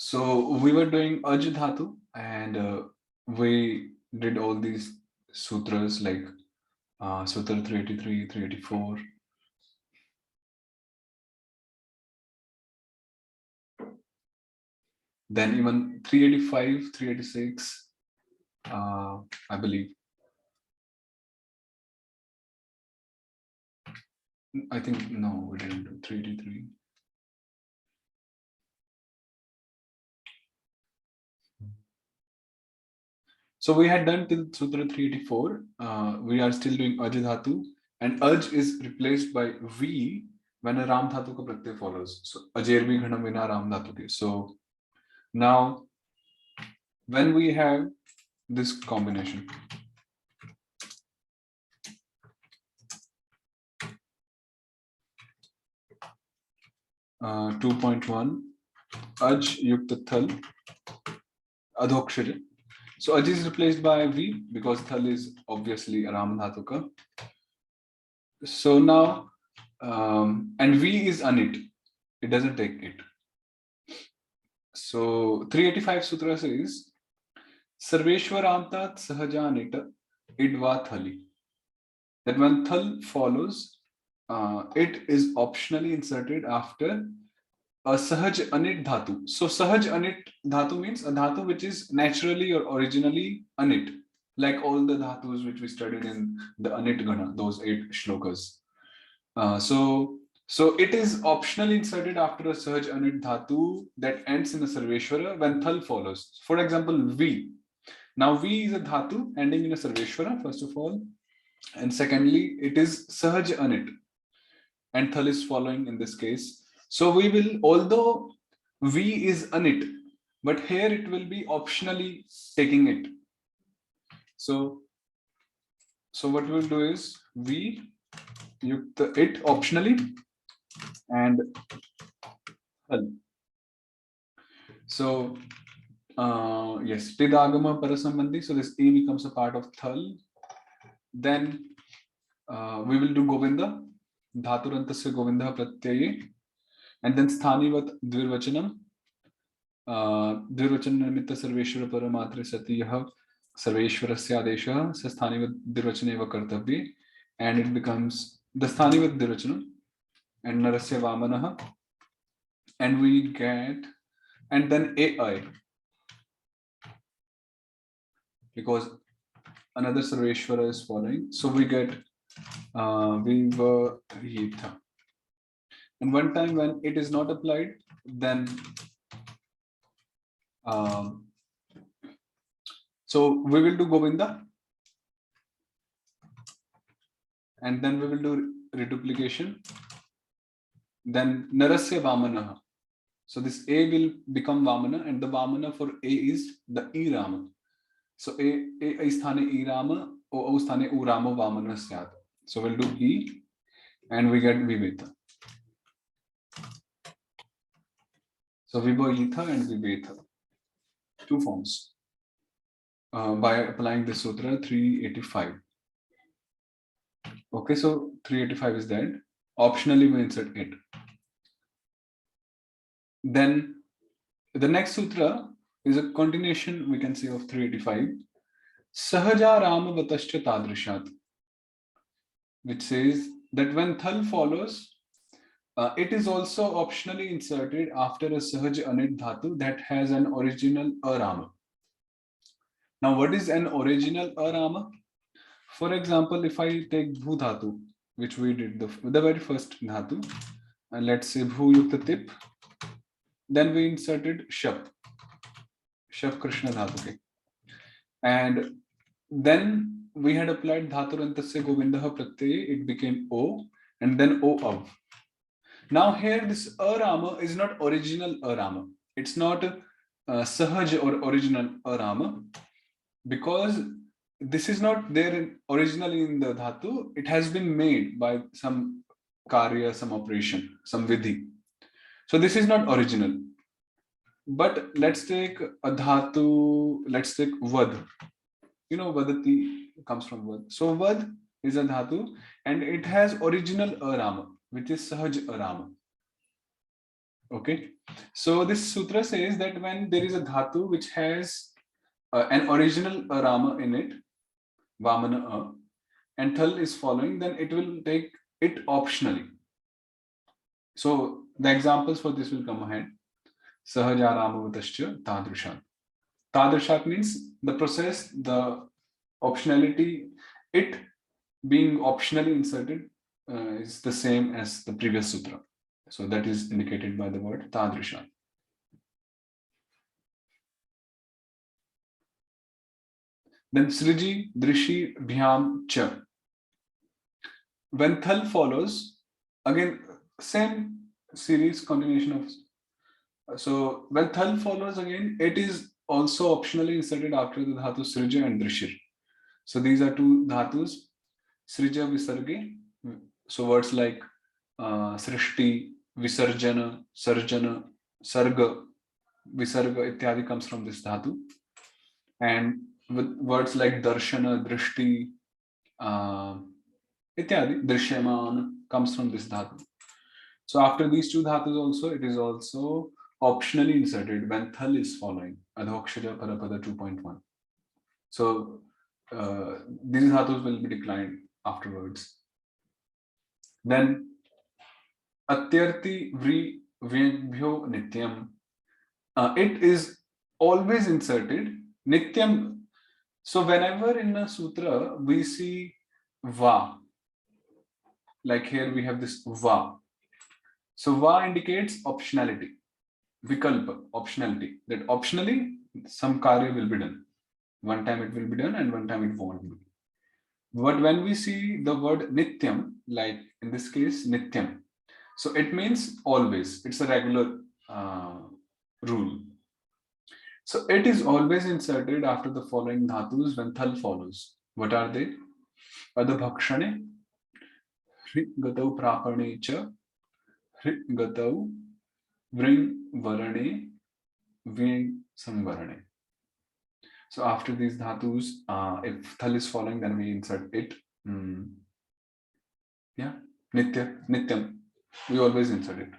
So we were doing Aj Dhatu, and we did all these sutras like Sutra 383, 384. Then even 385, 386, I believe. I think, no, we didn't do 383. So we had done till Sutra 384. We are still doing Aj Dhatu, and Aj is replaced by V when a Ram Dhatu ka pratyay follows. So Ajer bhi ghanam vina Ram Dhatu ke. So now when we have this combination, 2.1 Aj Yukta Thal Adhokshari. So Aj is replaced by V because Thal is obviously a Ram Dhatu ka. So now, and V is Anit. It doesn't take it. So 385 Sutra says, Sarveshwarantat Sahajanita Idva Thali. That when Thal follows, it is optionally inserted after a Sahaj Anit Dhatu. So Sahaj Anit Dhatu means a Dhatu which is naturally or originally Anit, like all the Dhatus which we studied in the Anit Gana, those 8 shlokas. So it is optionally inserted after a Sahaj Anit Dhatu that ends in a Sarveshwara when Thal follows. For example, V. Now V is a Dhatu ending in a Sarveshwara, first of all. And secondly, it is Sahaj Anit. And Thal is following in this case. So we will, although V is Anit, but here it will be optionally taking it. So what we'll do is V Yukta it optionally and Thal. So yes, Tidagama Parasambandhi. So this E becomes a part of Thal. Then we will do Govinda, Dhaturantasya Govinda Pratyaye, and then Sthanivat Dvirvachanam, Dvirvachan Nimitta Sarveshwara Paramatre Sati Yaha Sarveshwarasya Adesha Sthanivat Dvirvachaneva Kartavye, and it becomes the Sthanivat Dvirvachanam and Narasya Vamanaha, and we get, and then AI, because another Sarveshwara is following. So we get Vivarita. And one time when it is not applied, then so we will do Govinda, and then we will do reduplication, then Narasya Vamana. So this A will become Vamana, and the Vamana for A is the E Rama. So A sthane E Rama, O sthane U Rama Vamana Syat. So we'll do E, and we get Viveta. So Vibhayitha and Viveta, 2 forms by applying the Sutra 385. Okay, so 385 is that. Optionally, we insert it. Then the next Sutra is a continuation, we can say, of 385. Sahaja Rama Vatascha Tadrishat, which says that when Thal follows, it is also optionally inserted after a Sahaj Anit Dhatu that has an original Arama. Now, what is an original Arama? For example, if I take Bhu Dhatu, which we did the very first Dhatu, and let's say Bhu Yukta Tip, then we inserted Shap Krishna Dhatu. And then we had applied Dhaturantasya Govindaha Pratyaye, it became O, and then O Av. Now here this Arama is not original Arama. It's not Sahaj or original Arama, because this is not there originally in the Dhatu. It has been made by some Karya, some operation, some Vidhi. So this is not original. But let's take a Dhatu, let's take Vad. You know, Vadati comes from Vad. So Vad is a Dhatu, and it has original Arama, which is Sahaj Arama. Okay, so this sutra says that when there is a dhatu which has an original rama in it, vamana and thal is following, then it will take it optionally. So the examples for this will come ahead. Sahaja ramavatascha tadrishat. Tadrishat means the process, the optionality, it being optionally inserted is the same as the previous sutra. So that is indicated by the word tadrishat. Then sriji, drishi, bhyam, cha. When thal follows, again, same series continuation of. So when thal follows again, it is also optionally inserted after the dhatu srija and drishir. So these are two dhatus, srija, visarge. So words like srishti, visarjana, sarjana, sarga, visarga ityadi comes from this dhatu. And with words like darshana, drishti, ityadi, drishyaman comes from this dhatu. So after these two dhatus also, it is also optionally inserted when thal is following, adhokshaja parapada 2.1. So these dhatus will be declined afterwards. Then atyarti vri vyabhyo nityam. It is always inserted nityam. So whenever in a sutra we see va, like here we have this va. So va indicates optionality, vikalpa, optionality. That optionally some karya will be done. One time it will be done and one time it won't be. But when we see the word nityam, like in this case nityam, so it means always. It's a regular rule. So it is always inserted after the following dhatus when thal follows. What are they? Adabhakshane, hri gatau prapane cha, hri gatau vring varane, ving samvarane. So after these dhatus, if thal is following, then we insert it. Yeah, nitya, nityam. We always insert it.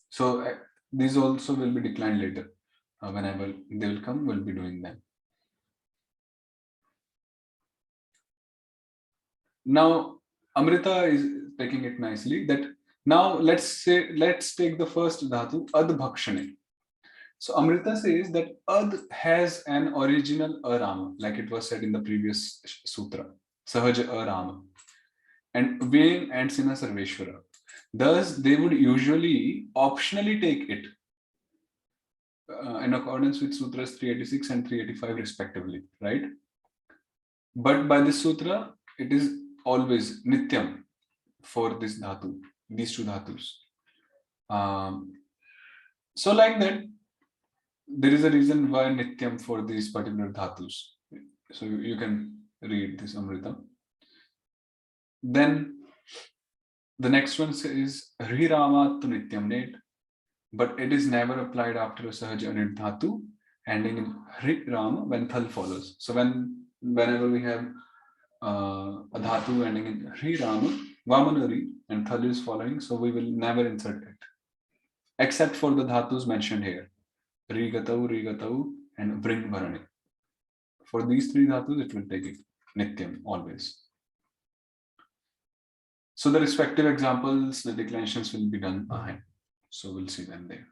So these also will be declined later. Whenever they will come, we'll be doing them. Now, Amrita is taking it nicely that now let's take the first dhatu, adbhakshane. So Amrita says that ad has an original arama, like it was said in the previous sutra, sahaja arama, and Vain and Sina Sarveshwara. Thus, they would usually optionally take it in accordance with sutras 386 and 385 respectively, right? But by this sutra, it is always nityam for this dhatu, these two dhatus. So like that, there is a reason why nityam for these particular dhatus. So you can read this Amrita. Then the next one says Rirama tu nityam net, but it is never applied after a sahaja anit dhatu ending in Hri Rama when thal follows. So whenever we have a dhatu ending in Hri Rama, Vamanari, and thal is following, so we will never insert it. Except for the dhatus mentioned here. Rigatau, and Vring Varane. For these three dhatus, it will take it Nityam always. So the respective examples, the declinations will be done ahead. So we'll see them there.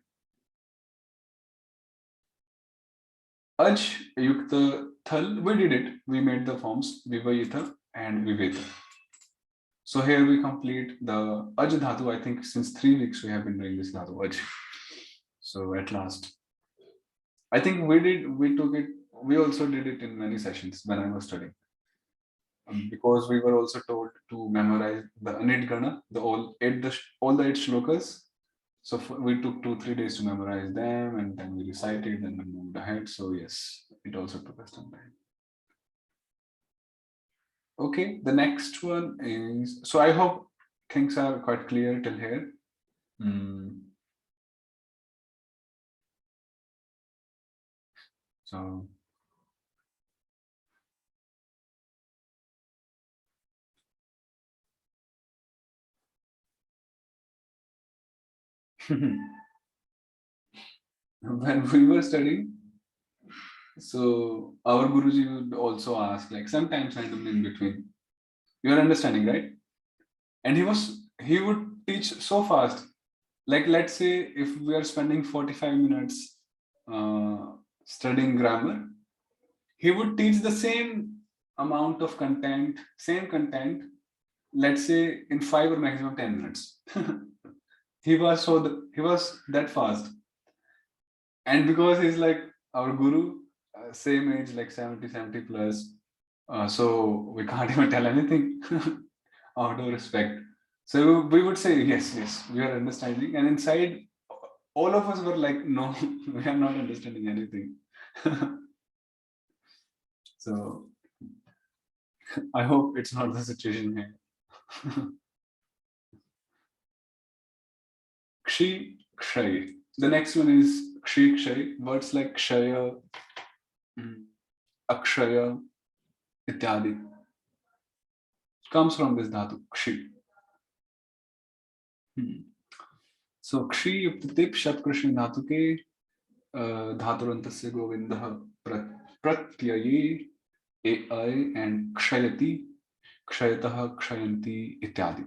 Aj, Yukta, Thal, we did it. We made the forms Vivayita and Viveta. So here we complete the Aj Dhatu. I think since 3 weeks we have been doing this Dhatu Aj. So at last. I think we also did it in many sessions when I was studying. Because we were also told to memorize the Anit Gana, all the 8 shlokas. So we took 2-3 days to memorize them, and then we recited and then moved ahead. So yes, it also took us some time. Okay, the next one is, so I hope things are quite clear till here. So When we were studying, so our Guruji would also ask, like sometimes randomly in between. You are understanding, right? And he would teach so fast. Like let's say if we are spending 45 minutes studying grammar, he would teach the same amount of content, same content, let's say in 5 or maximum 10 minutes. He was that fast. And because he's like our guru, same age, like 70 plus, so we can't even tell anything out of respect. So we would say, yes, we are understanding. And inside, all of us were like, no, we are not understanding anything. So I hope it's not the situation here. Kshi, Kshay. The next one is Kshi, Kshay. Words like Kshaya, Akshaya, Ityadi comes from this dhatu, Kshi. So Kshi Yuktitip Shat Krishna dhatu ke धातुरंतस्य गोविंदः प्रत्यये ai and kshayati, kshayatah, kshayanti ityadi.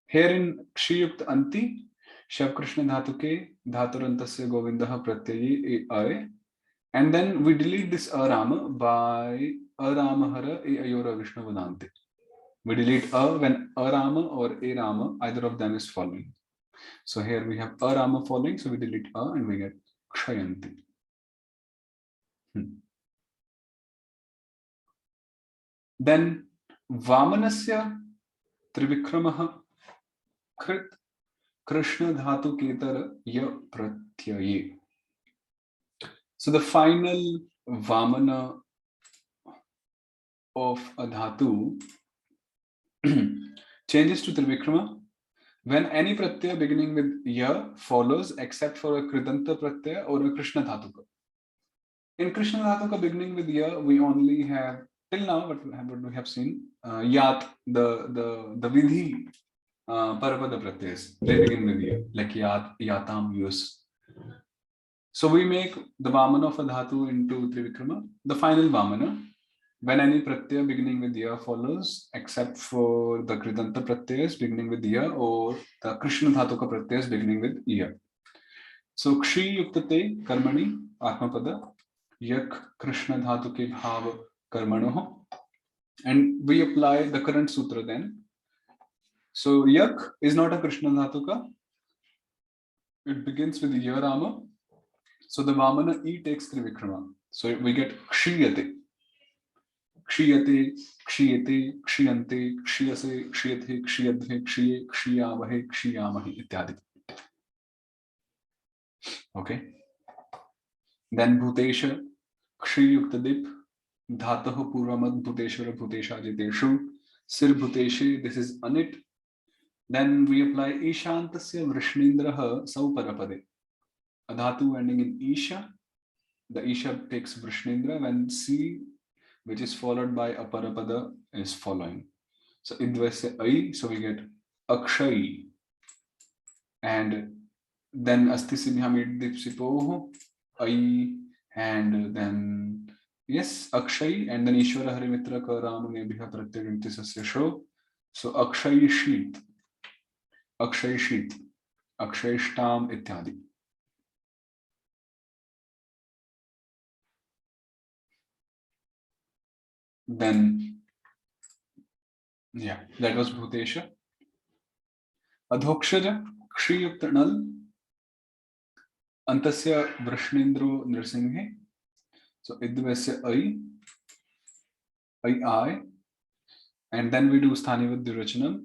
Here in kshiyukt anti, shav krishna dhatu ke dhaturantasya govindah pratyaye ai, and then we delete this arama by aramahara e ayora vishnu vadante. We delete a when arama or a rama, either of them is following. So here we have arama following, so we delete a and we get kshayanti. Then Vamanasya Trivikramah Krit Krishna Dhatu Ketara Ya Pratyaye. So the final Vamana of a Dhatu changes to Trivikrama when any Pratyaya beginning with Ya follows except for a Kridanta Pratyaya or a Krishna Dhatuka. In Krishna Dhatuka beginning with Ya, we only have till now what we have seen Yat, the Vidhi Parapada Pratyayas, they begin with Ya, like Yat, Yatam, Yus. So we make the Vamana of a Dhatu into Trivikrama. The final Vamana, when any Pratyaya beginning with Ya follows, except for the Kridanta Pratyayas beginning with Ya or the Krishna Dhatuka Pratyayas beginning with Ya. So Kshi Yuktate Karmani Atmapada Yak Krishna Dhatuke Bhava Karmanoho. And we apply the current sutra then. So Yak is not a Krishna Dhatuka. It begins with Ya Rama. So the Vamana E takes Trivikrama. So we get Kshiyate. Kshiyate, Kshiyate, Kshiyante, Kshiyase, Kshiyathe, Kshiyadhe, Kshiye, Kshiyavahe, Kshiyamahe, ityadi. Okay. Then Bhutesha, Kshiyuktadip, Dhataho Purvamad Bhuteshwara Bhutesha Jiteshu, Sir Bhuteshe, this is Anit. Then we apply Ishantasya Vrishnindraha Sauparapade. A dhatu ending in Isha. The Isha takes Vrishnindra when C, which is followed by a Parapada, is following. So Idvasya Ai, so we get Akshay. And then Asti Siddhyamid Dipsipoho, Ai, and then yes, Akshay, and then Ishvara Harimitra Karamu Nebhiha Pratyaginti Sasya Sho. So Akshay Sheet, Akshay Sheet, Akshay Shtam ityadi. Then, yeah, that was Bhutesha. Adhokshaja, Kshiyukta Nal, Antasya Vrashnindro Nirsinghe. So Idvasya I, and then we do Sthanivat Dirachanam.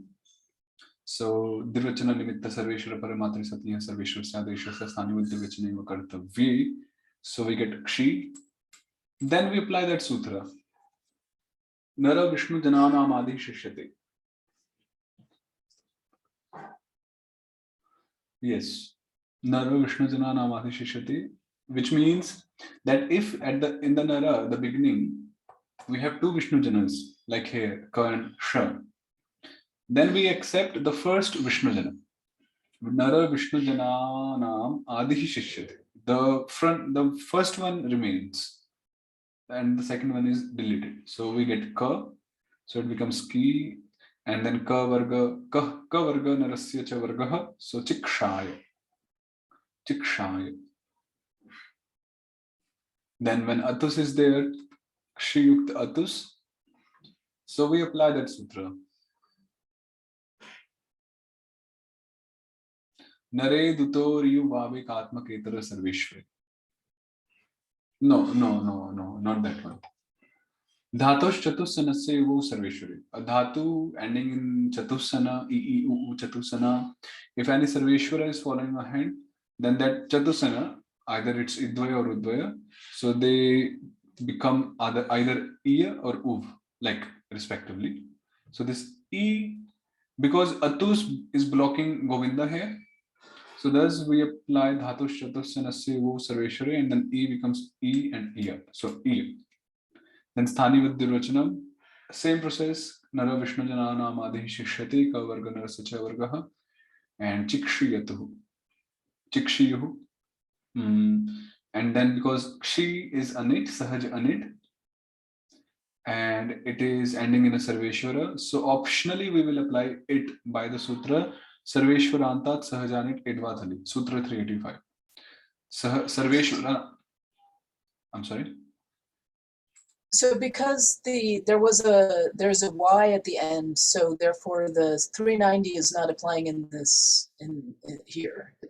So Dirachana Nimitta Sarveshwara Paramatri Satya Sarveshwara Sadeshwara Sthanivat Dirachanam Kartavye. So we get Kshi. Then we apply that sutra. Nara Vishnu Jananam Adi Shishyate. Yes. Nara Vishnu Jananam Adi Shishyate, which means that if in the Nara, the beginning, we have two Vishnu Janas, like here, Ka and Sha, then we accept the first Vishnu Jana. Nara Vishnu Jananam Adihi Shishyate. The first one remains, and the second one is deleted. So we get ka, so it becomes ki, and then ka varga narasya cha vargaha, so chikshaya. Then when atus is there, kshiyukt atus, so we apply that sutra. Nare duto riyu vavik atma ketara sarveshwari. No, not that one. Dhatosh chatussanasya evo sarveshwari. A dhatu ending in chatussana, chatusana. If any sarveshwara is following ahead, then that chatusana, either it's idvaya or udvaya, so they become either iya or uv, like respectively. So this e, because atus is blocking Govinda here, so thus we apply dhatush chatussanasya evo sarveshwari, and then e becomes e and iya. So e. Then sthani vidyurvachanam, same process. Nara Vishnu Jananam Adihi Shishyate, ka varga narasya cha vargaha, and chikshiyatuhu. And then because kshi is anit, sahaj anit, and it is ending in a sarveshwara, so optionally we will apply it by the sutra sarveshwarantat sahajanit idvathali, sutra 385. Sarveshwara, I'm sorry. So because there's a y at the end, so therefore the 390 is not applying in this in here. It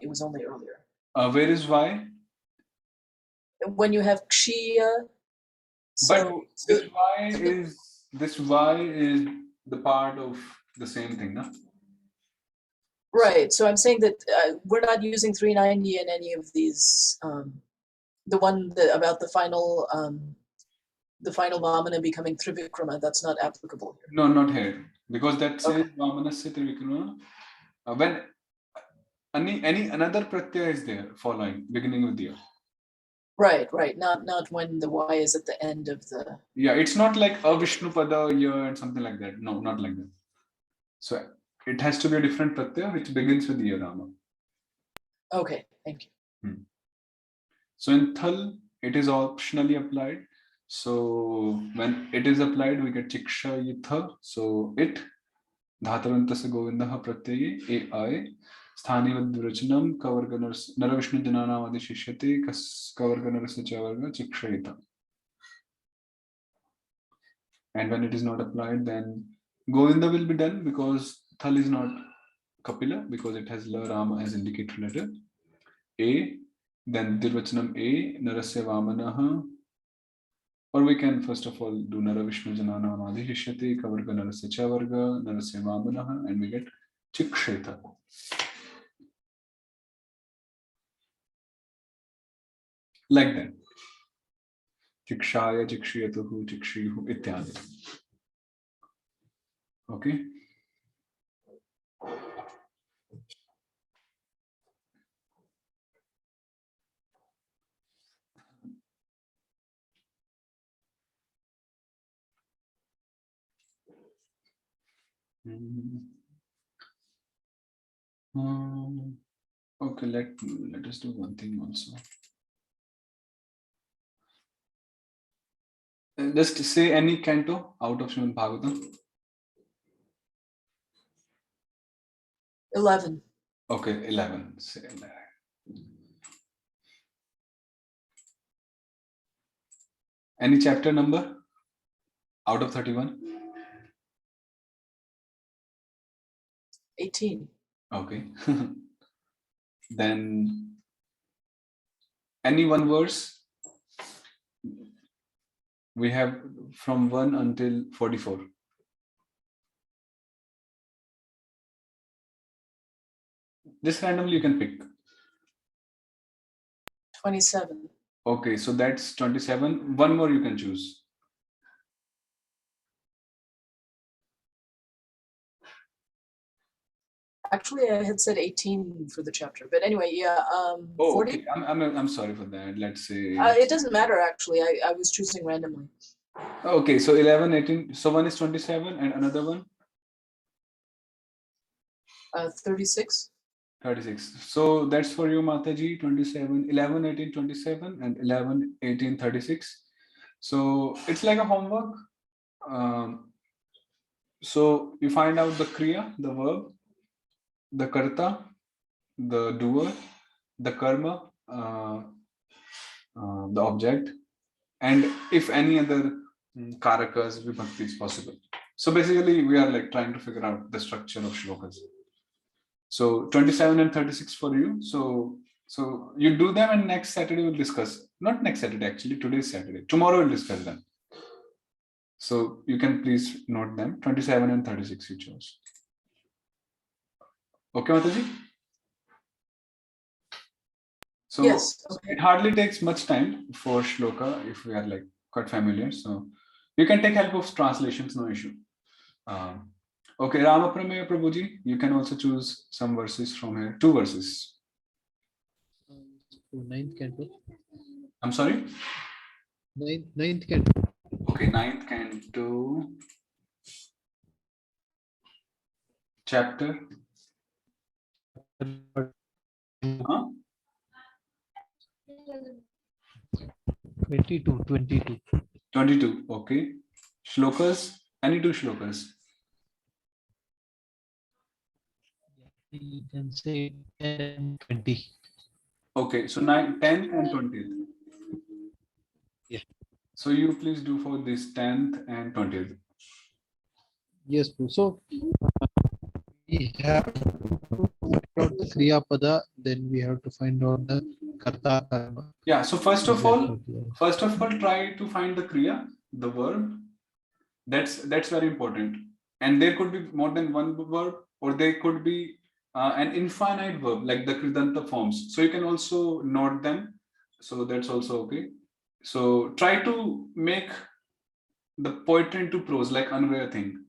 was only earlier. Where is y? When you have kshiya. So this y is the part of the same thing, no? Right. So I'm saying that we're not using 390 in any of these. The one about the final Vamana becoming Trivikrama, that's not applicable here. No, not here, because that says Vamanasya Trivikrama. When any another pratyaya is there following, beginning with the. Right. Not when the y is at the end of the. Yeah, it's not like a Vishnupada ya and something like that. No, not like that. So it has to be a different pratyaya which begins with the Rama. Okay, thank you. So in Thal, it is optionally applied. So when it is applied, we get Chiksha Yitha. So it, Dhatarantasa Govindaha Pratyaye, A-I, Sthani Vadvrachanam, Kavarga Naravishnu Jananam Adi Shishyate, Kavarga Narasacha Varga, Chiksha Yitha. And when it is not applied, then Govinda will be done because Thal is not Kapila, because it has La Rama as indicator letter. A, then Dirvachanam A, Narasya Vamanaha. Or we can first of all do Nara Vishnu Janana Madhi Hishyate, Kavarga Narasya Chavarga, Narasya Vamanaha, and we get Chiksheta. Like that. Chikshaya, Chikshiyatuhu, Chikshiyuhu, ityadi. Okay. Okay, let us do one thing also. Just say any canto out of Srimad Bhagavatam. 11. Okay, 11. Say 11. Any chapter number out of 31? 18. Okay. Then any one verse. We have from 1 until 44. Just randomly you can pick. 27. Okay, so that's 27. One more you can choose. Actually, I had said 18 for the chapter, but anyway, yeah. 40. Okay. I'm sorry for that. Let's say. It doesn't matter actually. I was choosing randomly. Okay, so 11, 18. So one is 27, and another one. 36. 36. So that's for you, Mataji. 27, 11, 18, 27, and 11, 18, 36. So it's like a homework. Um, so you find out the kriya, the verb, the karta, the doer, the karma, the object, and if any other karakas, vibhakti is possible. So basically, we are like trying to figure out the structure of shlokas. So 27 and 36 for you. So you do them, and next Saturday we'll discuss. Not next Saturday, actually, today's Saturday. Tomorrow we'll discuss them. So you can please note them. 27 and 36 you chose. Okay, Mataji? So Yes. Okay. it hardly takes much time for shloka if we are like quite familiar. So you can take help of translations, no issue. Okay, Ramaprameya Prabhuji, you can also choose some verses from here. 2 verses. Ninth canto. I'm sorry? Ninth canto. Okay, 9th canto. Chapter. Huh? 22. 22. Okay. Shlokas. Any 2 shlokas. You can say 10 and 20. Okay, so 9, 10th and 20th. Yeah. So you please do for this 10th and 20th. Yes, Prabhu. So we have to find out the Kriya Pada, then we have to find out the Karta Karma. Yeah, so first of all, try to find the kriya, the verb. That's very important. And there could be more than one verb, or there could be an infinite verb like the kridanta forms. So you can also note them. So that's also okay. So try to make the poetry into prose like Anvaya thing,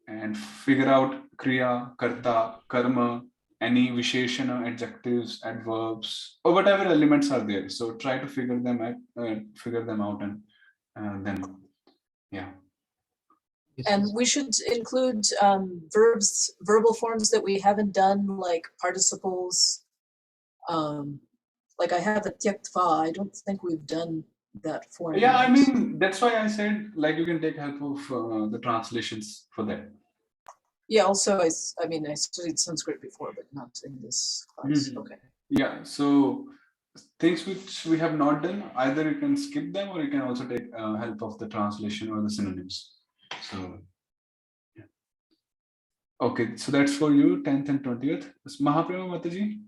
and figure out kriya, karta, karma, any visheshana, adjectives, adverbs, or whatever elements are there. So try to figure them out, and then yeah. Yes, And yes. we should include verbal forms that we haven't done, like participles. Like I have a tyaktva. I don't think we've done that form Yeah, I yet. mean that's why I said like you can take help of the translations for that. Yeah. Also, I mean, I studied Sanskrit before, but not in this class. Mhm. Okay. Yeah, so things which we have not done, either you can skip them or you can also take help of the translation or the synonyms. So yeah. Okay, so that's for you, 10th and 20th. Mahaprema Mataji.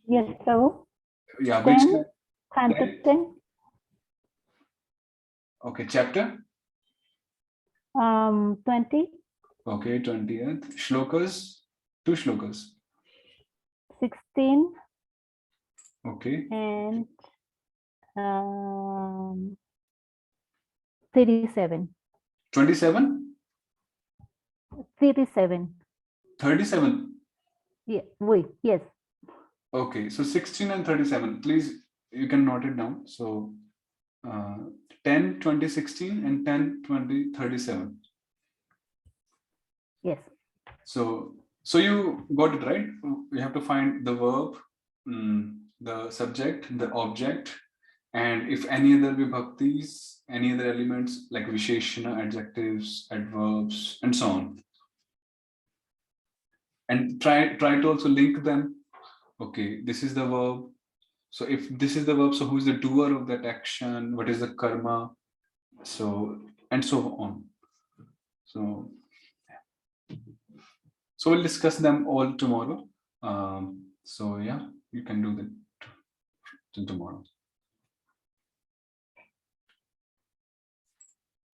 Yes, so Yeah, 10, canto 10? 10, Okay, chapter. 20, Okay, 20th. Shlokas, 2 shlokas. 16, Okay, and 37. 27, 37. 37. Yeah, wait, yes. Okay, so 16 and 37. Please, you can note it down. So 10, 20, 16 and 10, 20, 37. Yes. So you got it right. We have to find the verb, the subject, the object, and if any other vibhaktis, any other elements like visheshana, adjectives, adverbs, and so on. And try to also link them. Okay, this is the verb. So if this is the verb, so who is the doer of that action? What is the karma? So and so on. So we'll discuss them all tomorrow. So yeah, you can do that tomorrow.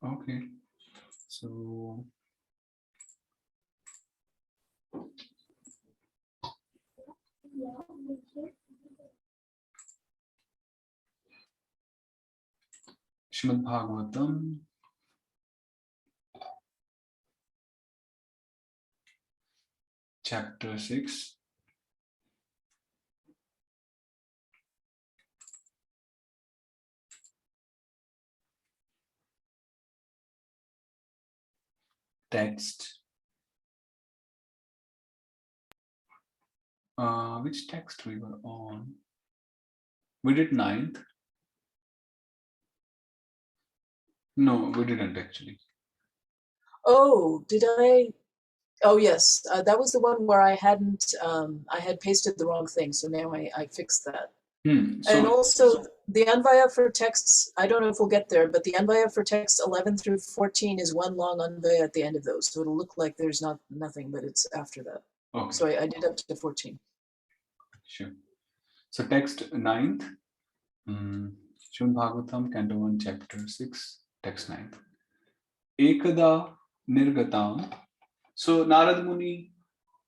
Okay. So Srimad Bhagavatam, chapter 6. Text. which text we were on? We did 9th. No, we didn't actually. Oh, did I? Oh, yes. That was the one where I hadn't, I had pasted the wrong thing. So now I fixed that. And So also the Anvaya for texts, I don't know if we'll get there, but the Anvaya for texts 11 through 14 is one long Anvaya at the end of those. So it'll look like there's nothing, but it's after that. okay, So I did up to 14. sure. So text 9th, Srimad Bhagavatam, Canto 1, Chapter 6, text 9th. Ekada nirgatam. So Narad Muni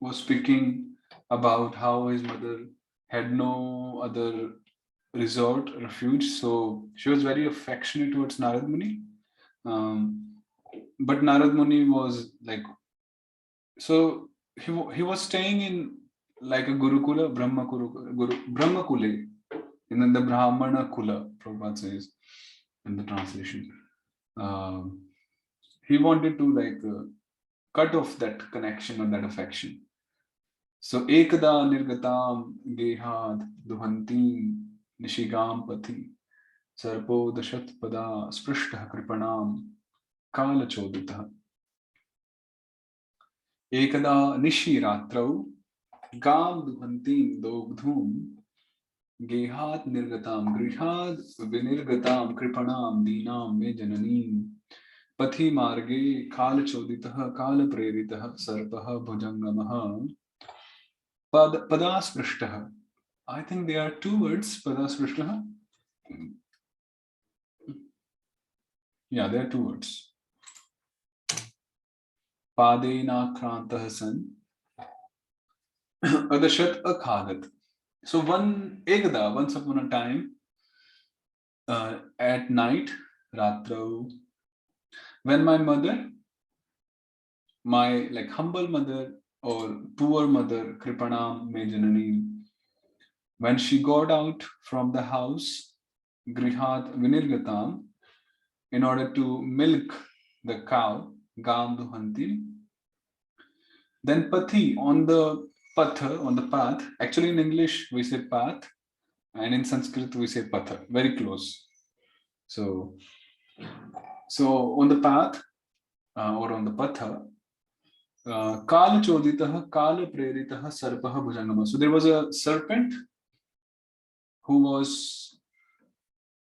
was speaking about how his mother had no other resort, refuge. So she was very affectionate towards Narad Muni. But Narad Muni was like, so he was staying in like a Gurukula, Brahmakule, in the Brahmana Kula, Prabhupada says in the translation. He wanted to like cut off that connection or that affection. So ekada nirgatam gehad duhantim nishigam pathi sarpo dashat pada sprishtah kripanam kala choditah. Ekada nishi ratrau gam duhantim dogdhum gehad nirgatam grihad vinirgatam kripanam dinam me jananim pathi marge kala choditah kala preritah sarpah bhujangamah padasprishtaha. I think there are two words, padasprishtaha. Yeah, there are two words. Padena krantah san adashat akhadat. So once upon a time, at night, ratrau, when my mother, my like humble mother or poor mother, kripanam me janani, when she got out from the house, grihat vinirgatam, in order to milk the cow, gam duhantim. Then pathi, on the patha, on the path. Actually in English we say path, and in Sanskrit we say patha, very close. So on the path or on the patha, kala choditah, kala preritah, sarpah bhujangama. So there was a serpent who was,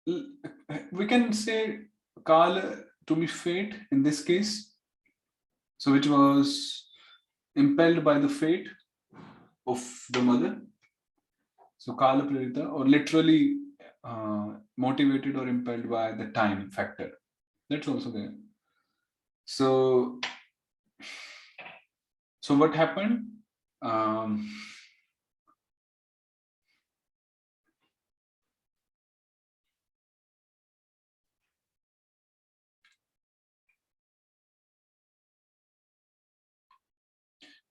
we can say kala to be fate in this case. So which was impelled by the fate of the mother. So kala prerita, or literally motivated or impelled by the time factor. That's also there. So what happened?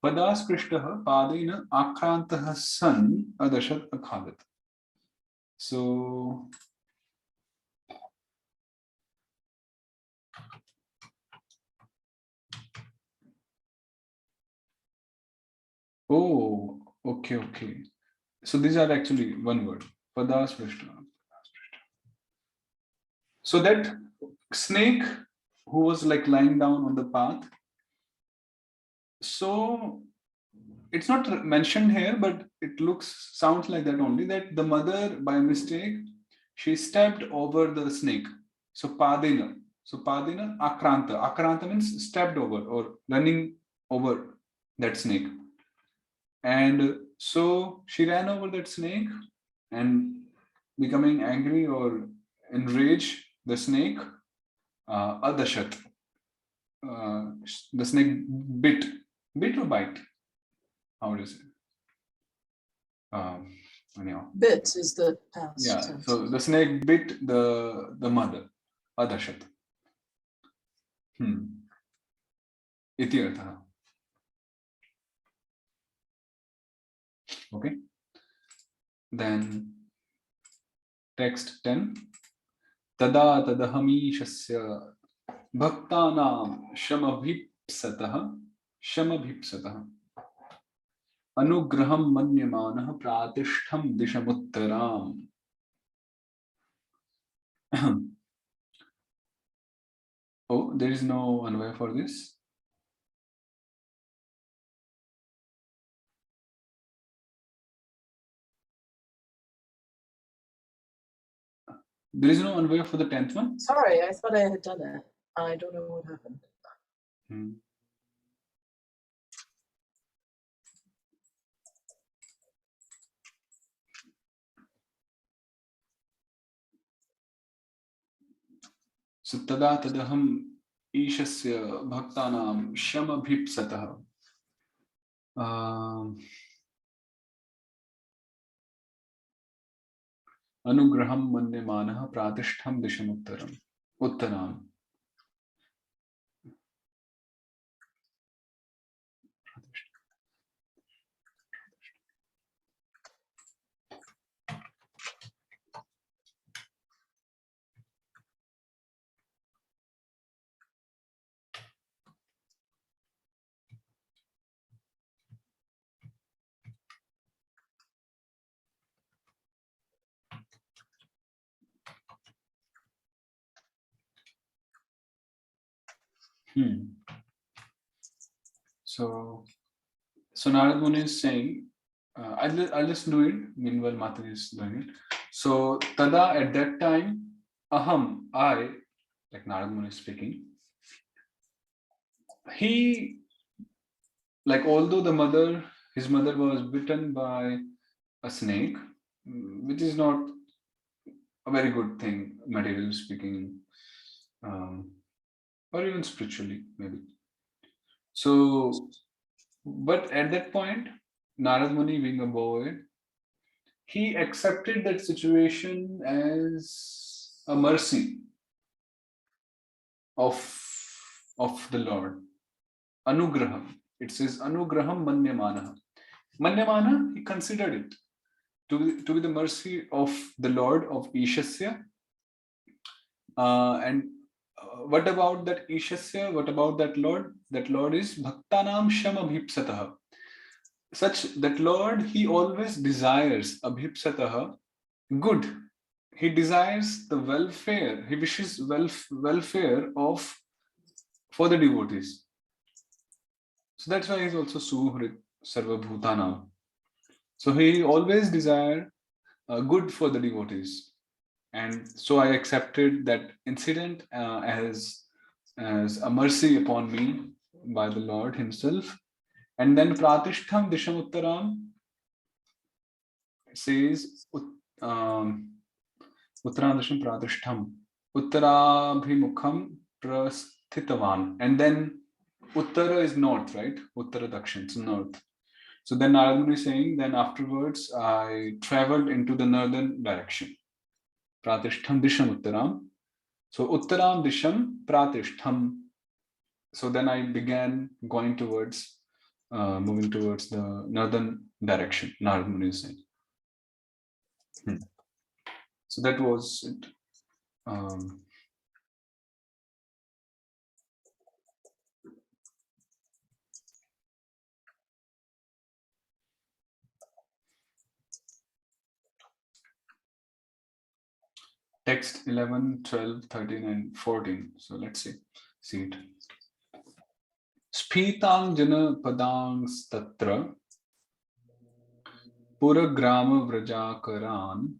Padaskrishtaha padena akrantaha san adashat akhadat. So oh, okay. So these are actually one word. Padaskrishtaha. So that snake who was like lying down on the path, so it's not mentioned here, but it sounds like that only, that the mother by mistake, she stepped over the snake. So padena akranta means stepped over or running over that snake. And so she ran over that snake, and becoming angry or enraged, the snake adashat, the snake bit or bite, how does it? Anyhow. Bit is the past Yeah, tense. so the snake bit the mother, adashat. Iti artha. Okay. Then text 10. Tada tadahamishasya bhaktanam shamabhipsatah. Anugraham manyamanah pratishtham dishamuttaram. Oh, there is no anvaya for this. There is no anvaya for the 10th one. Sorry, I thought I had done it. I don't know what happened. So tada tadaham ishasya bhaktanam shamabhipsatah. Anugraham manyamanah pratishtham dishamuttaram. Uttaram. So Narad Muni is saying, I'll just do it. Meanwhile, Mataji is doing it. So tada, at that time, aham, I, like Narad Muni is speaking, he, like although his mother was bitten by a snake, which is not a very good thing, materially speaking, or even spiritually, maybe. So, but at that point, Narad Muni, being a boy, he accepted that situation as a mercy of the Lord. Anugraham. It says Anugraham Manyamana. Manyamana, he considered it to be the mercy of the Lord of Ishasya. And what about that Ishasya? What about that Lord? That Lord is Bhaktanam Shamabhipsatah. Such that Lord, he always desires Abhipsatah, good. He desires the welfare. He wishes welfare for the devotees. So that's why he's also Suhrit Sarva Bhutanam. So he always desired good for the devotees. And so I accepted that incident as a mercy upon me by the Lord himself. And then Pratishtham Dishamuttaram says Uttarandasham Pratishtham Uttarabhimukham Prasthitavan. And then Uttara is north, right? Uttara Dakshin, so north. So then Narad Muni is saying, then afterwards I traveled into the northern direction. Pratishtham Disham Uttaram. So Uttaram Disham Pratishtham. So then I began going towards, moving towards the northern direction, Narad Muni is saying. So that was it. Text 11, 12, 13, and 14. So let's see it. Spitang jana padangs tatra puragrama vrajakaran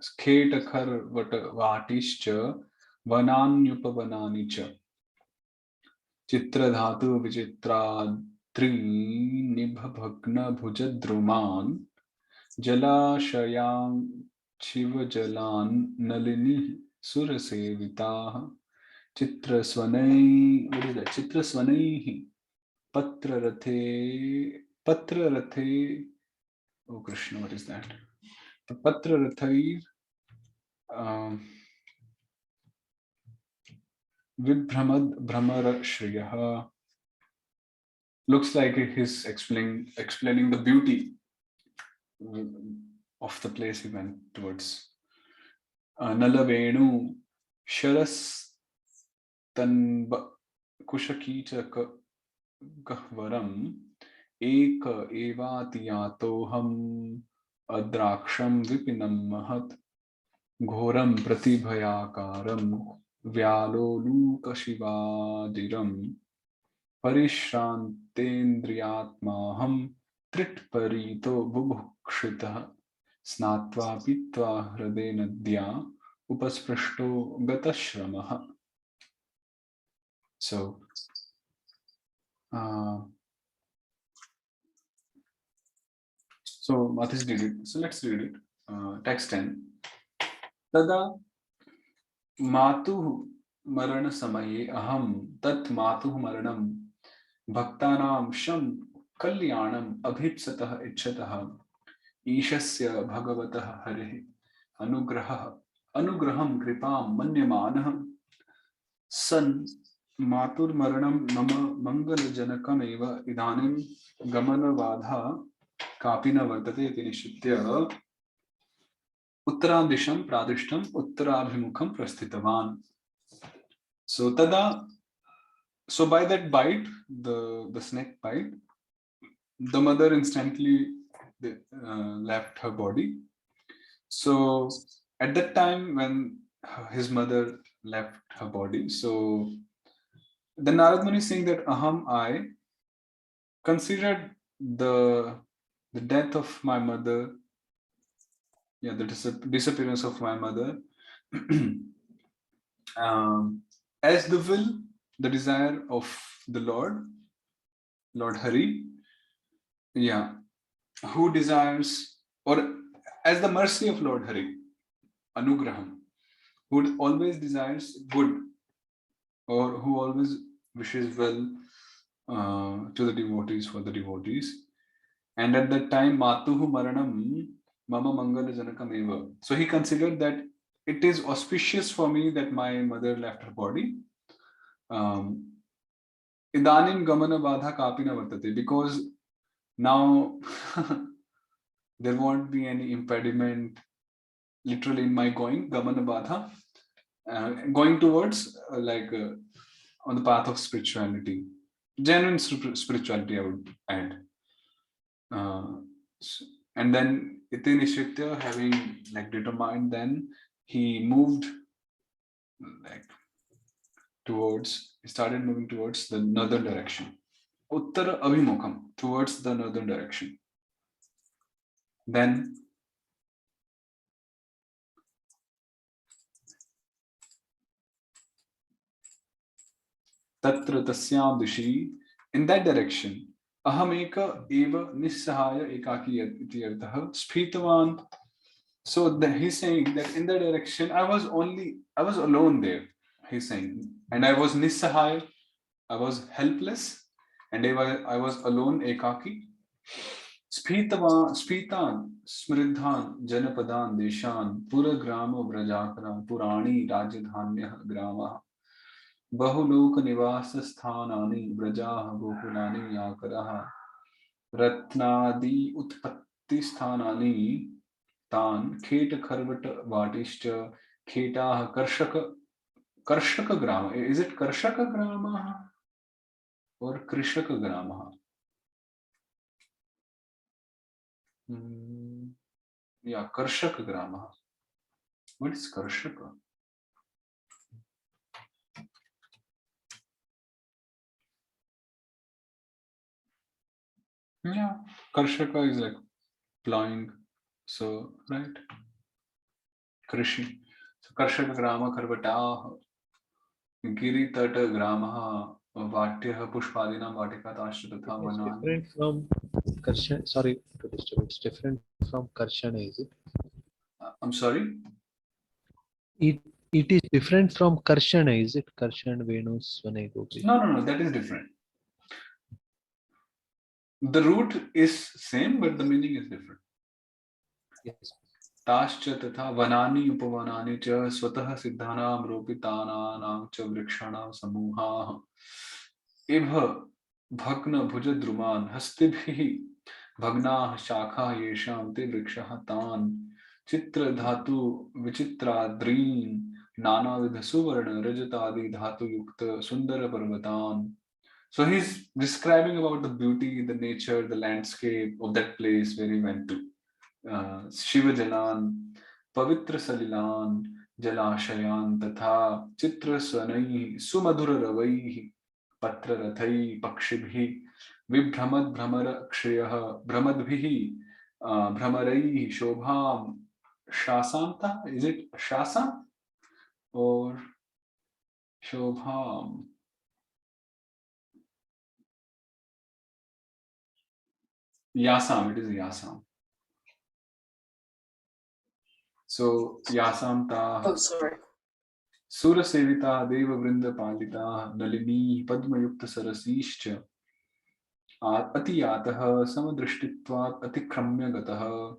sketakhar vatischa vananyupavanani cha chitradhatu vichitradri nibhabhagna bhujadruman jalashayam Chivajalan Nalini Surasevitaha Chitrasvanai, what is that? Chitrasvanaihi Patrarathe, oh Krishna, what is that? The Patrarathair Vibhramad Brahmara Shriyaha. Looks like he's explaining the beauty of the place he went towards. Nalavenu Sharas Tanba Kushakicha Gahvaram एक एवातियातोऽहम् अद्राक्षं विपिनं महत् घोरं प्रतिभयाकारं व्यालोलूकशिवादिरं परिश्रान्तेन्द्रियात्माहं त्रिट्परीतो बुभुक्षितः स्नात्वा पीत्वा हृदे नद्या उपस्पृष्टो गतश्रमः. So Mathis did it. So let's read it. Text 10. Tada matuh marana samaye aham tat matuh maranam bhaktanam sham kalyanam abhipsatah ichatah ईशस्य भगवतः हरिः अनुग्रहं कृपां मन्यमानः सन् मातुर्मरणं मम मङ्गलजनकमेव इदानीं गमनबाधा कापि न वर्तते इति निश्चित्य उत्तरादिशं प्रादिष्टम् उत्तराभिमुखं प्रस्थितवान्. So tada, so by that bite, the snake bite, the mother instantly left her body. So at that time when his mother left her body, so the Narad Muni is saying that aham, I considered the death of my mother, the disappearance of my mother as the will, the desire of the Lord Hari, who desires, or as the mercy of Lord Hari, Anugraham, who always desires good, or who always wishes well to the devotees, for the devotees. And at that time, Matuhu Maranam Mama Mangala Janakam Eva. So he considered that it is auspicious for me that my mother left her body. Idanim Gamana Badha Kapina Vartate, because now there won't be any impediment literally in my going, Gamana Badha, going towards on the path of spirituality, genuine spirituality, I would add. And then Iti Nishritya, having determined, then he moved started moving towards the northern direction. Uttara Abhimukham, towards the northern direction. Then Tatra Tasyam Dishi, in that direction, Ahameka Eva Nissahaya Ekaki iti arthaha Sphitavan. So he's saying that in that direction, I was alone there, he's saying, and I was Nissahaya, I was helpless, and I was alone, Ekaki. Sphitavan, Smridhan, Janapadan, Deshan, Pura Grama Vrajakara, Purani, Rajadhanya Grama. बहुलोक निवास स्थानानि व्रजाः गोकुलानि याकराः रत्नादि उत्पत्ति स्थानानि तान् खेट खर्वट वाटिश्च खेटाः कर्षक ग्राम. Is it कर्षक ग्रामः or कृषक ग्रामः? कर्षक ग्रामः. What is कर्षक? Karshaka is like plowing, so right. Krishi. So Karshaka Grama Karvata Giri Tata Gramaha Vatyah Pushpadina Vatika Tashtata It's Vanan. different from Karshan. Sorry to disturb. It's different from Karshana, is it? I'm sorry? It is different from Karshana, is it? Karshan Venus Swane Gopi. No, that is different. The root is same, but the meaning is different. Yes. Tascha tatha vanani upavanani cha swatah siddhanam ropitananam cha vrikshanam samuha ibha bhagna bhujadruman hastibhi भग्नाः शाखाः येषां ते वृक्षः तान् चित्र धातु विचित्राद्रीन् नानाविध सुवर्ण रजतादि धातु युक्त सुंदर पर्वतान् So he's describing about the beauty, the nature, the landscape of that place where he went to. Shiva Jalan, Pavitra Salilan, Jalashayan, Tatha, Chitra Swanai, Sumadhura Ravai, Patra Rathai, Pakshibhi, Vibhramad Bhramara Kshayaha, Brahmadbhihi, Bhramaraihi, Shobham, Shasanta? Is it Shasa or Shobham? Yasam, it is Yasam. So Yasam ta Oh, sorry. Sura Sevita Deva Vrinda Palita Nalini Padma Yukta Sarasishcha Ati Yataha Samadrishtitvat Atikramya Gataha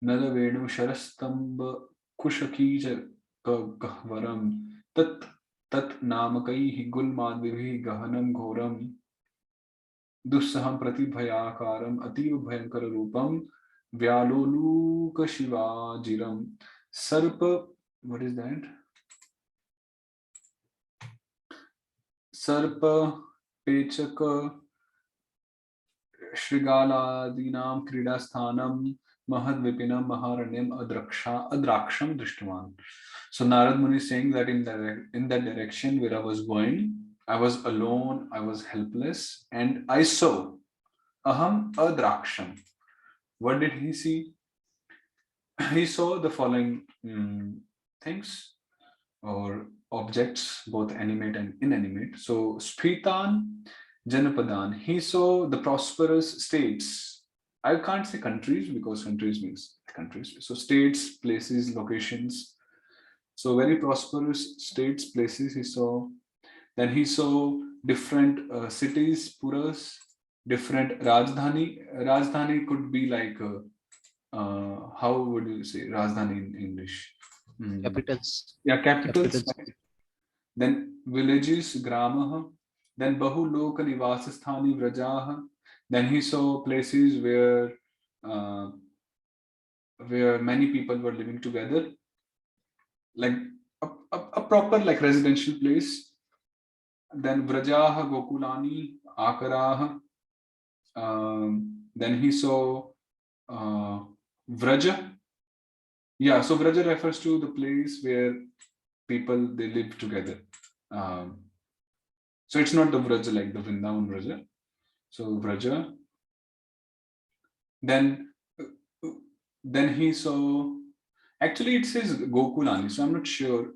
Nalavenu Sharastamba Kushakija Gahvaram Tat Namakaihi Gulmadvihi Gahanam Ghoram Dussaham Pratibhayakaram Ativa Bhayankara Rupam Vyaloluka Shivajiram Sarpa. What is that? Sarpa Pechaka Shrigaladinam Kridasthanam Mahadvipinam Maharanyam Adraksham Drishtavan. So Narad Muni is saying that in that direction where I was going, I was alone, I was helpless, and I saw Aham Adraksham. What did he see? He saw the following things or objects, both animate and inanimate. So Sphitan Janapadan, he saw the prosperous states. I can't say countries because countries means countries. So states, places, locations. So very prosperous states, places he saw. Then he saw different cities, puras, different Rajdhani. Rajdhani could be like, how would you say Rajdhani in English? Capitals. Yeah, capitals. Then villages, gramaha. Then bahu loka nivasasthani vrajaha. Then he saw places where many people were living together, like a proper like residential place. Then vrajaha gokulani akaraha. Then he saw vraja. Yeah, so vraja refers to the place where people they live together. So it's not the vraja like the Vrindavan vraja. So vraja. Then he saw. Actually, it says Gokulani, so I'm not sure.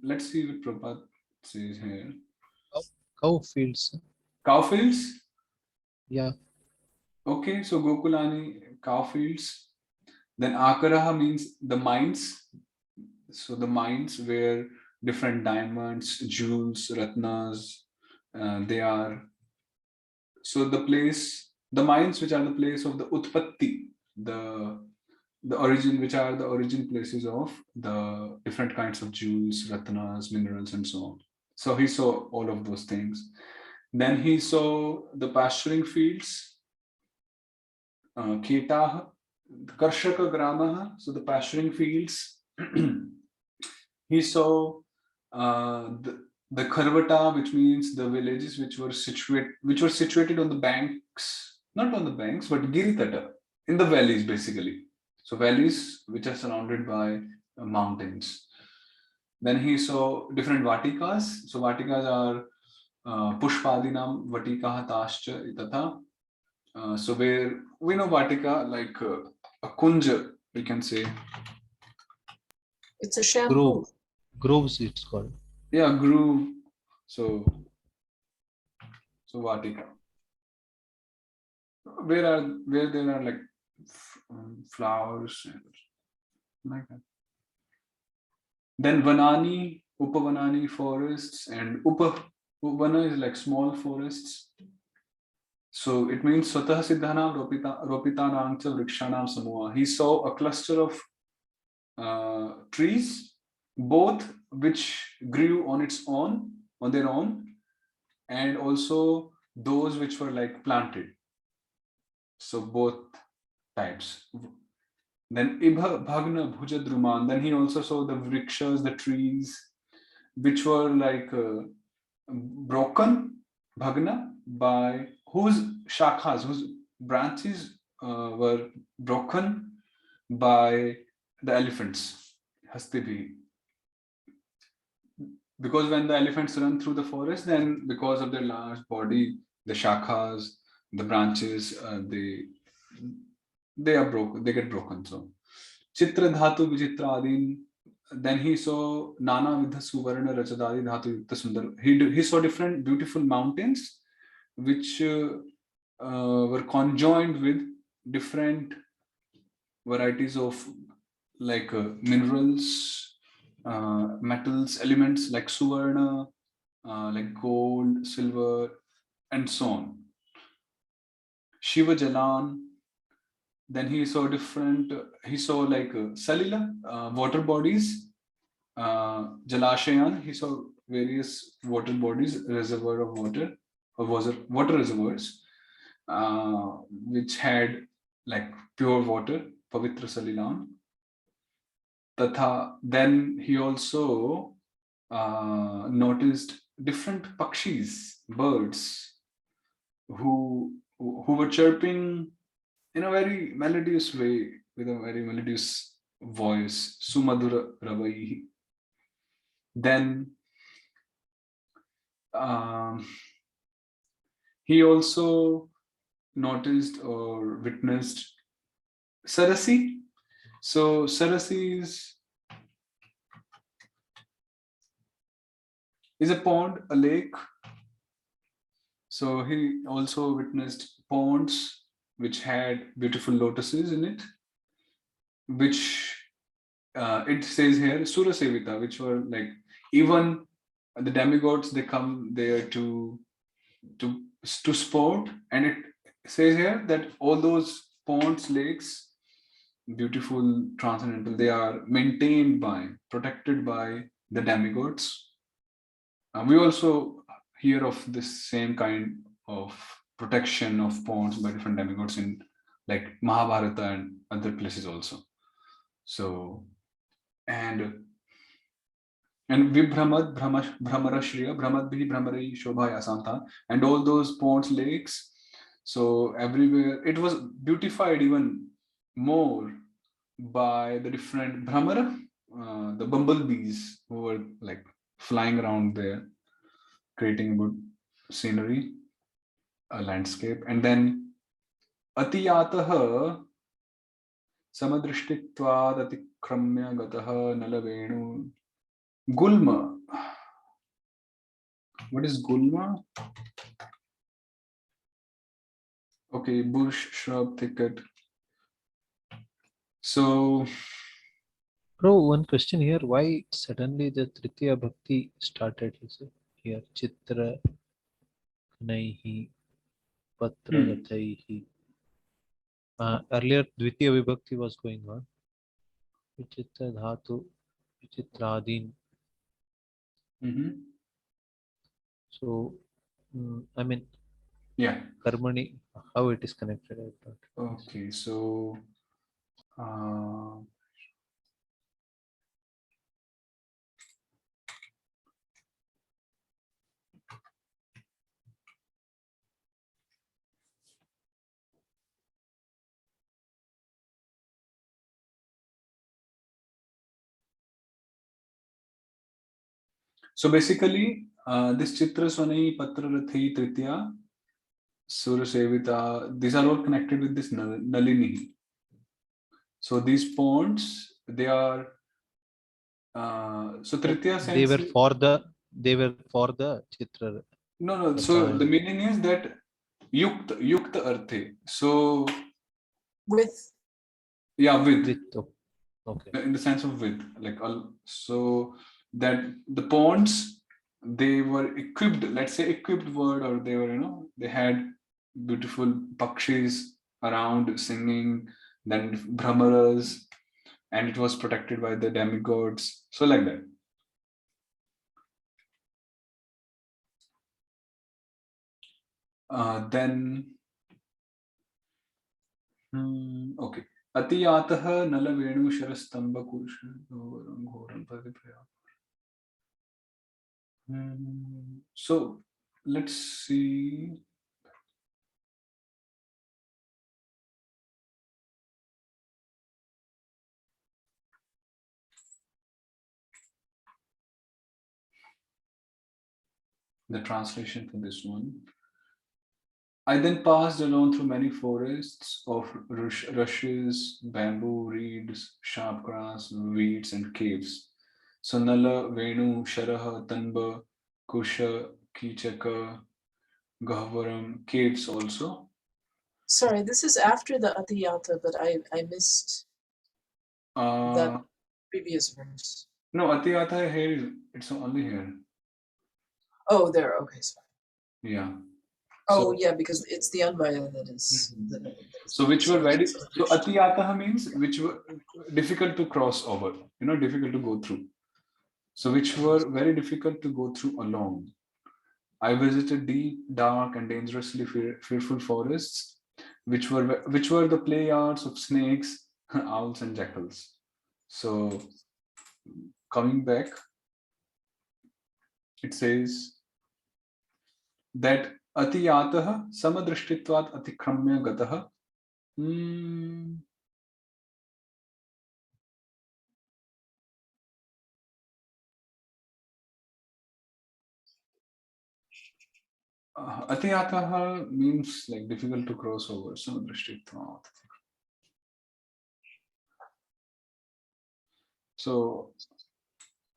Let's see what Prabhupada says here. Cow fields. Cow fields. Yeah. Okay, so Gokulani, cow fields. Then Akaraha means the mines. So the mines where different diamonds, jewels, ratnas, they are. So the place, the mines which are the place of the Utpatti, the origin, which are the origin places of the different kinds of jewels, ratnas, minerals, and so on. So he saw all of those things. Then he saw the pasturing fields, Ketah, Karshaka Gramaha, so the pasturing fields. He saw the Kharvata, which means the villages which were situated on the banks, not on the banks, but Giritata, in the valleys basically. So valleys which are surrounded by mountains. Then he saw different Vatikas. So Vatikas are Pushpadinam Vatikaha Tascha Tatha. So where we know Vatika like a kunja, we can say. It's a shampoo. Groves it's called. Yeah, groove. So Vatika. Where there are like flowers and like that. Then Vanani, Upavanani forests, and Upavana is like small forests. So it means Swatah Siddhanam Ropitanam cha Vrikshanam Samuha. He saw a cluster of trees, both which grew on their own, and also those which were like planted. So both types. Then Ibha Bhagna Bhujadruman. Then he also saw the vrikshas, the trees, which were like broken, bhagna, by whose shakhas, whose branches were broken by the elephants, Hastibhi. Because when the elephants run through the forest, then because of their large body, the shakhas, the branches, they are broken, they get broken. So, Chitra Dhatu Vichitra Adin. Then he saw Nana Vidha Suvarna Rachadadi Dhatu Yukta Sundar. He saw different beautiful mountains which were conjoined with different varieties of like minerals, metals, elements like Suvarna, like gold, silver, and so on. Shiva Jalan. Then he saw different, he saw like Salila, water bodies, Jalashayan, he saw various water bodies, reservoir of water, or water reservoirs, which had like pure water, Pavitra Salilan. Tatha, then he also noticed different pakshis, birds, who were chirping in a very melodious way, with a very melodious voice, Sumadura Ravai. Then he also noticed or witnessed Sarasi. So Sarasi is a pond, a lake. So he also witnessed ponds which had beautiful lotuses in it, which it says here Sura Sevita, which were like even the demigods, they come there to sport, and it says here that all those ponds, lakes, beautiful, transcendental, they are maintained by, protected by the demigods. We also hear of this same kind of protection of ponds by different demigods in like Mahabharata and other places also. So, and Vibhramad, Bhramara Shriya, Brahmadbhi, Brahmarai, Shobhaya Santa, and all those ponds, lakes. So everywhere it was beautified even more by the different Brahmara, the bumblebees who were like flying around there, creating good scenery, a landscape. And then Atiyataha Samadrishtitvad Atikramya Gataha Nalavenu Gulma. What is Gulma? Okay, bush, shrub, thicket. So, Bro, one question here. Why suddenly the Tritiya Bhakti started here? Chitra Kanaihi Patra Gataihi. Earlier, Dvitiya Vibhakti was going on. Vichitra Dhatu, Vichitradin. So, I mean, yeah. Karmani, how it is connected? I thought. Okay, so so basically, this Chitra Swanai, Patra Rathi, Tritiya, Sura Sevita, these are all connected with this Nalini. So these ponds, they are so Tritiya sense. They were for the Chitra. No. So the meaning is that Yukta Arthe. So With. Yeah, with. Okay. In the sense of with, like so that the ponds, they were equipped, let's say equipped word, or they were, they had beautiful pakshis around singing, then brahmaras, and it was protected by the demigods. So like that. Then okay. Atiyataha Nalavenu, Venu, Sharastamba Kusha. So let's see. The translation for this one. I then passed along through many forests of rushes, bamboo, reeds, sharp grass, weeds, and caves. So Nala, Venu, Sharaha, Tanba, Kusha, Kichaka, Gahvaram, caves also. Sorry, this is after the Atiyata, but I missed that previous verse. No, Atiyata here, it's only here. Oh, there. Okay, sorry. Yeah. Oh, So, yeah, because it's the Anvaya that is. So which were sorry, very, sorry. so Atiyataha means which were difficult to cross over, difficult to go through. So which were very difficult to go through alone. I visited deep, dark, and dangerously fearful forests, which were the play yards of snakes, owls, and jackals. So coming back, it says that Atiyataha samadrishtitvat atikramya gataha. Atiyataha means like difficult to cross over. Samadrishtitvat. So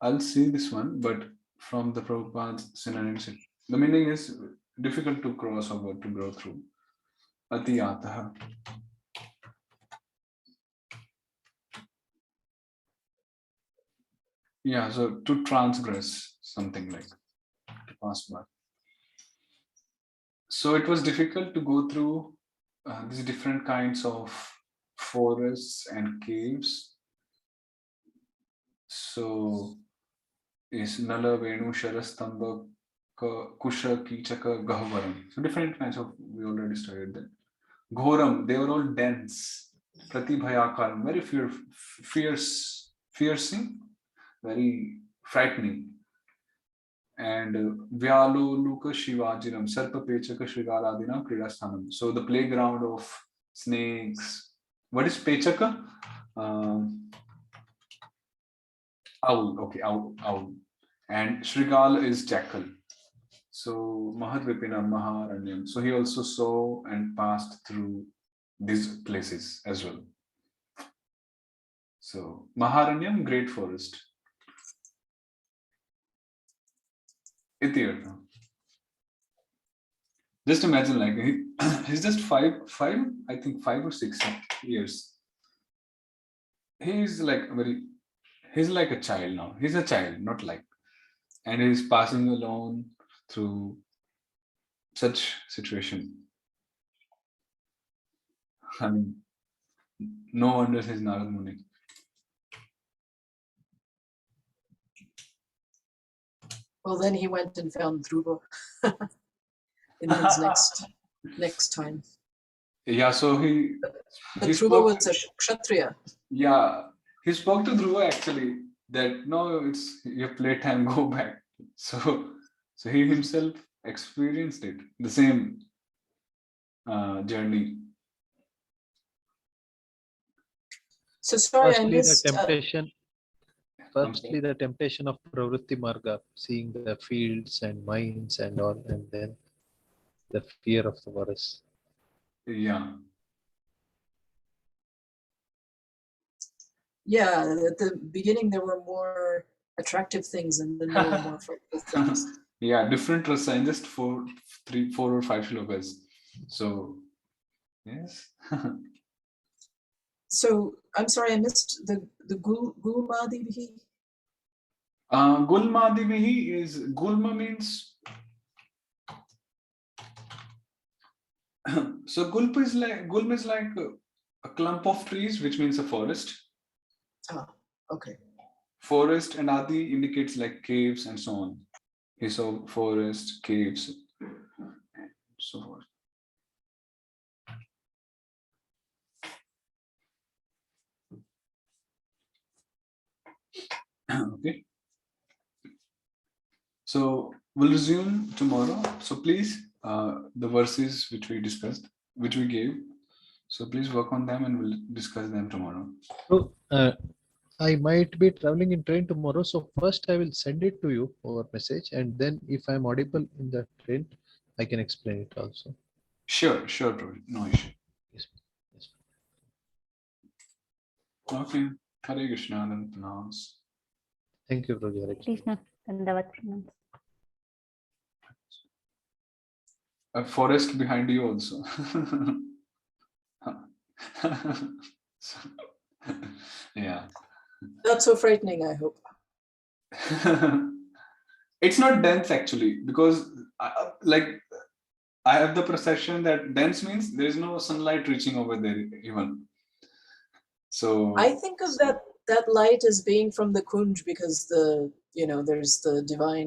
I'll see this one, but from the Prabhupada's synonyms, the meaning is difficult to cross over, to go through. Atiyataha. Yeah, so to transgress, something like to pass by. So it was difficult to go through these different kinds of forests and caves. So is Nala, Venu, Sharastamba, Kusha, Kichaka, Gahvaram. So different kinds of, we already studied that. Ghoram, they were all dense. Vyakaranam, very fiercing, very frightening. And Vyaloluka Shivajiram, Sarpa Pechaka Shrigaradina Kridasthanam. So the playground of snakes. What is Pechaka? Owl, okay, owl. And Shrigal is jackal. So Mahadvipinam, Maharanyam. So he also saw and passed through these places as well. So Maharanyam, great forest. Ityartha. Just imagine, like he's just five, I think 5 or 6 years. He's like he's like a child now. He's a child, not like, and he's passing along through such situation. I mean, no wonder he's Narad Muni. Well, then he went and found Dhruva in his next time. Yeah, so But he Dhruva spoke, was a Kshatriya. yeah, he spoke to Dhruva actually that no, it's your playtime, go back. So he himself experienced it, the same journey. So sorry, I Firstly, missed. The temptation of Pravritti Marga, seeing the fields and mines and all, and then the fear of the forest. Yeah. Yeah, at the beginning there were more attractive things, and then there were more frightful things. Yeah, different rasa in just 4 or 5 shlokas. So yes. So I'm sorry, I missed the Gulmadivihi. Gulmadivihi is, Gulma means so Gulma is like a clump of trees, which means a forest. Oh, okay. Forest, and Adi indicates like caves and so on. He saw forest, caves, and so forth. Okay. So we'll resume tomorrow. So please, the verses which we discussed, which we gave. So please work on them and we'll discuss them tomorrow. So I might be traveling in train tomorrow. So first I will send it to you over message, and then if I'm audible in the train, I can explain it also. Sure, Prabhu. No issue. Yes. Yes. Okay. Hare Krishna and pranams. Thank you, Prabhu. Hare Krishna. Krishna, Dandavat Pranam. A forest behind you also. Yeah. Not so frightening, I hope. It's not dense actually, because I have the perception that dense means there is no sunlight reaching over there even. So I think of that light as being from the Kunj, because there's the divine